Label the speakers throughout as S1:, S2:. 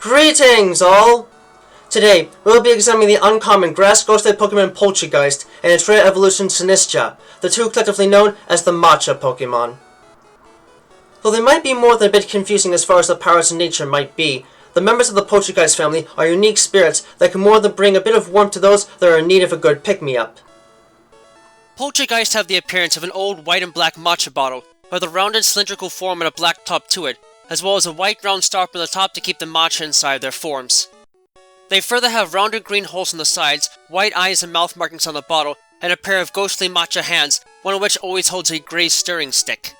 S1: Greetings, all! Today, we'll be examining the uncommon grass-ghosted Pokemon Poltchageist and its rare evolution Sinistcha, the two collectively known as the Matcha Pokémon. Though they might be more than a bit confusing as far as the powers in nature might be, the members of the Poltchageist family are unique spirits that can more than bring a bit of warmth to those that are in need of a good pick-me-up.
S2: Poltchageist have the appearance of an old white and black matcha bottle, with a rounded cylindrical form and a black top to it, as well as a white round stopper on the top to keep the matcha inside their forms. They further have rounded green holes on the sides, white eyes and mouth markings on the bottle, and a pair of ghostly matcha hands, one of which always holds a grey stirring stick.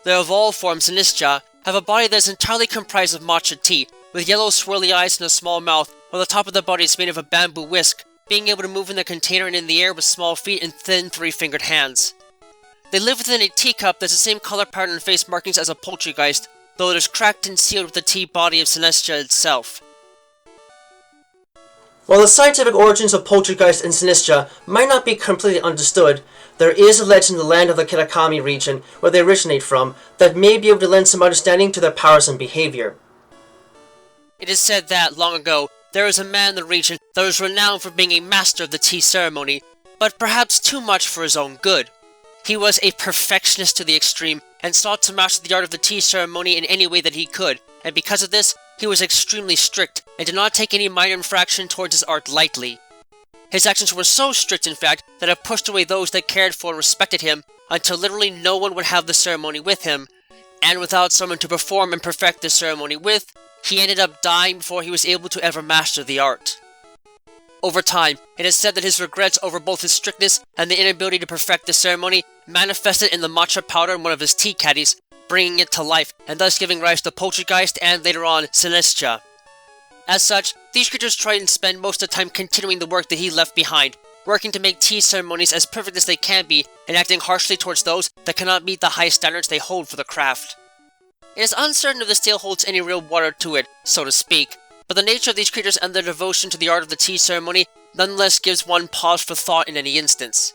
S2: Their evolved form, Sinistcha, have a body that is entirely comprised of matcha tea, with yellow swirly eyes and a small mouth, while the top of the body is made of a bamboo whisk, being able to move in the container and in the air with small feet and thin three-fingered hands. They live within a teacup that's the same color pattern and face markings as a Poltchageist, though it is cracked and sealed with the tea body of Sinistcha itself.
S1: While the scientific origins of Poltchageist and Sinistcha might not be completely understood, there is a legend in the land of the Kitakami region, where they originate from, that may be able to lend some understanding to their powers and behavior.
S2: It is said that, long ago, there was a man in the region that was renowned for being a master of the tea ceremony, but perhaps too much for his own good. He was a perfectionist to the extreme, and sought to master the art of the tea ceremony in any way that he could, and because of this, he was extremely strict, and did not take any minor infraction towards his art lightly. His actions were so strict, in fact, that it pushed away those that cared for and respected him, until literally no one would have the ceremony with him, and without someone to perform and perfect the ceremony with, he ended up dying before he was able to ever master the art. Over time, it is said that his regrets over both his strictness and the inability to perfect the ceremony manifested in the matcha powder in one of his tea caddies, bringing it to life, and thus giving rise to Poltchageist and, later on, Sinistcha. As such, these creatures try and spend most of the time continuing the work that he left behind, working to make tea ceremonies as perfect as they can be, and acting harshly towards those that cannot meet the high standards they hold for the craft. It is uncertain if this tale holds any real water to it, so to speak, but the nature of these creatures and their devotion to the art of the tea ceremony nonetheless gives one pause for thought in any instance.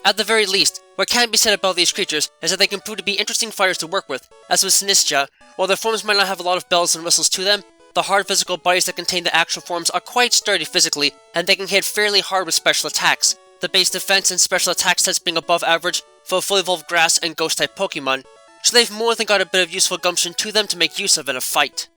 S2: At the very least, what can be said about these creatures is that they can prove to be interesting fighters to work with, as with Sinistcha. While their forms might not have a lot of bells and whistles to them, the hard physical bodies that contain the actual forms are quite sturdy physically, and they can hit fairly hard with special attacks, the base defense and special attack stats being above average for fully evolved grass and ghost-type Pokemon, so they've more than got a bit of useful gumption to them to make use of in a fight.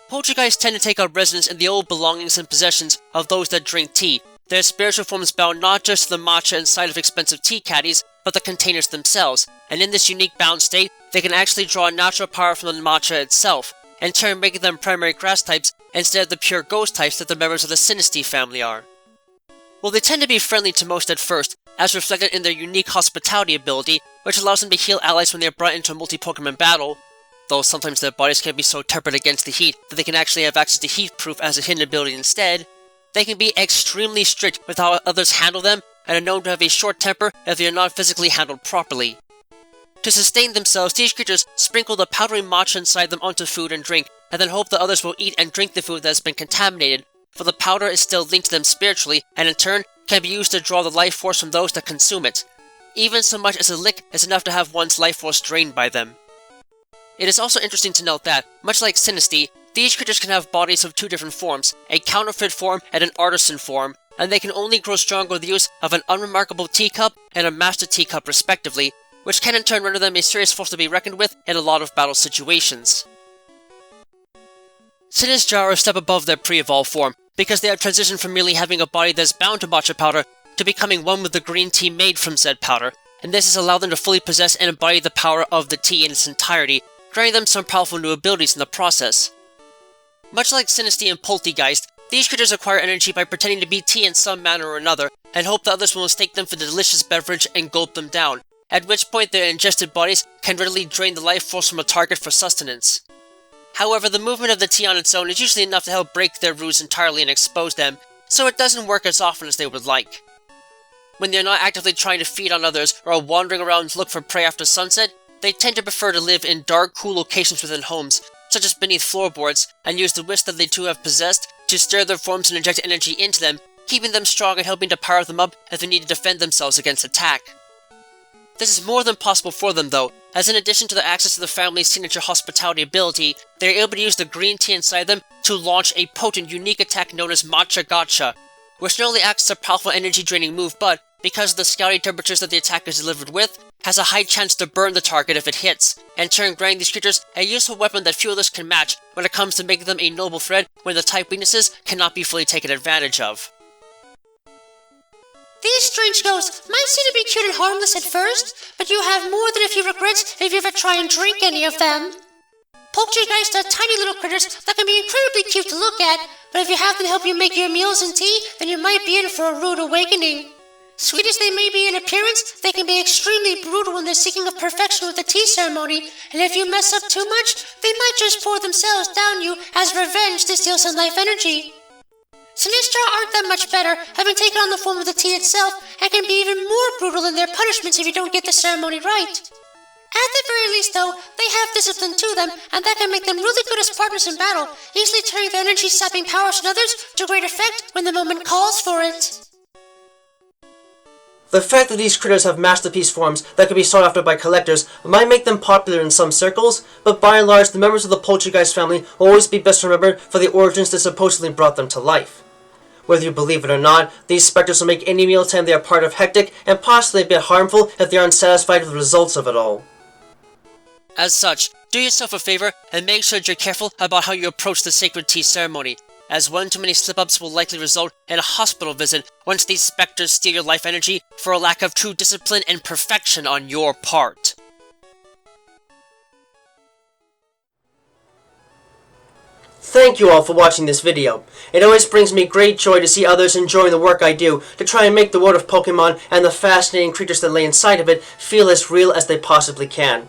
S2: Poltchageist tend to take up residence in the old belongings and possessions of those that drink tea, their spiritual forms bound not just to the matcha inside of expensive tea caddies, but the containers themselves, and in this unique bound state, they can actually draw natural power from the matcha itself, in turn making them primary grass types instead of the pure ghost types that the members of the Sinistcha family are. While they tend to be friendly to most at first, as reflected in their unique hospitality ability, which allows them to heal allies when they are brought into a multi-Pokemon battle, though sometimes their bodies can be so tempered against the heat that they can actually have access to heat-proof as a hidden ability instead, they can be extremely strict with how others handle them, and are known to have a short temper if they are not physically handled properly. To sustain themselves, these creatures sprinkle the powdery matcha inside them onto food and drink, and then hope that others will eat and drink the food that has been contaminated, for the powder is still linked to them spiritually, and in turn, can be used to draw the life force from those that consume it. Even so much as a lick is enough to have one's life force drained by them. It is also interesting to note that, much like Sinistcha, these creatures can have bodies of two different forms, a counterfeit form and an artisan form, and they can only grow stronger with the use of an unremarkable teacup and a master teacup respectively, which can in turn render them a serious force to be reckoned with in a lot of battle situations. Sinistcha are a step above their pre-evolved form, because they have transitioned from merely having a body that is bound to matcha powder to becoming one with the green tea made from said powder, and this has allowed them to fully possess and embody the power of the tea in its entirety, granting them some powerful new abilities in the process. Much like Sinistcha and Poltchageist, these creatures acquire energy by pretending to be tea in some manner or another, and hope that others will mistake them for the delicious beverage and gulp them down, at which point their ingested bodies can readily drain the life force from a target for sustenance. However, the movement of the tea on its own is usually enough to help break their ruse entirely and expose them, so it doesn't work as often as they would like. When they are not actively trying to feed on others or are wandering around to look for prey after sunset, they tend to prefer to live in dark, cool locations within homes, such as beneath floorboards, and use the wish that they too have possessed to stir their forms and inject energy into them, keeping them strong and helping to power them up if they need to defend themselves against attack. This is more than possible for them though, as in addition to the access to the family's signature hospitality ability, they are able to use the green tea inside them to launch a potent, unique attack known as Matcha Gotcha, which not only acts as a powerful energy-draining move, but, because of the scouty temperatures that the attack is delivered with, has a high chance to burn the target if it hits, in turn granting these creatures a useful weapon that few others can match when it comes to making them a noble threat when the type weaknesses cannot be fully taken advantage of.
S3: These strange ghosts might seem to be cute and harmless at first, but you have more than a few regrets if you ever try and drink any of them. Poltchageist are tiny little critters that can be incredibly cute to look at, but if you have them help you make your meals and tea, then you might be in for a rude awakening. Sweet as they may be in appearance, they can be extremely brutal when they're seeking of perfection with the tea ceremony, and if you mess up too much, they might just pour themselves down you as revenge to steal some life energy. Sinistcha aren't that much better, having taken on the form of the tea itself, and can be even more brutal in their punishments if you don't get the ceremony right. At the very least, though, they have discipline to them, and that can make them really good as partners in battle, easily turning their energy-sapping powers on others to great effect when the moment calls for it.
S1: The fact that these critters have masterpiece forms that can be sought after by collectors might make them popular in some circles, but by and large the members of the Poltchageist family will always be best remembered for the origins that supposedly brought them to life. Whether you believe it or not, these specters will make any mealtime they are part of hectic and possibly a bit harmful if they are unsatisfied with the results of it all.
S2: As such, do yourself a favor and make sure that you're careful about how you approach the sacred tea ceremony, as one too many slip-ups will likely result in a hospital visit once these specters steal your life energy for a lack of true discipline and perfection on your part.
S1: Thank you all for watching this video. It always brings me great joy to see others enjoying the work I do to try and make the world of Pokemon and the fascinating creatures that lay inside of it feel as real as they possibly can.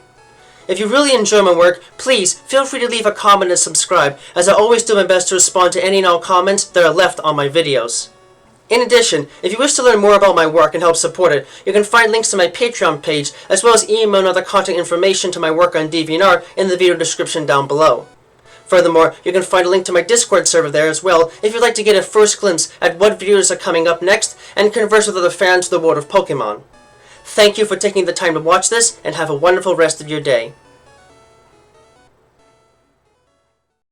S1: If you really enjoy my work, please feel free to leave a comment and subscribe, as I always do my best to respond to any and all comments that are left on my videos. In addition, if you wish to learn more about my work and help support it, you can find links to my Patreon page, as well as email and other contact information to my work on DeviantArt in the video description down below. Furthermore, you can find a link to my Discord server there as well if you'd like to get a first glimpse at what videos are coming up next and converse with other fans of the world of Pokemon. Thank you for taking the time to watch this, and have a wonderful rest of your day.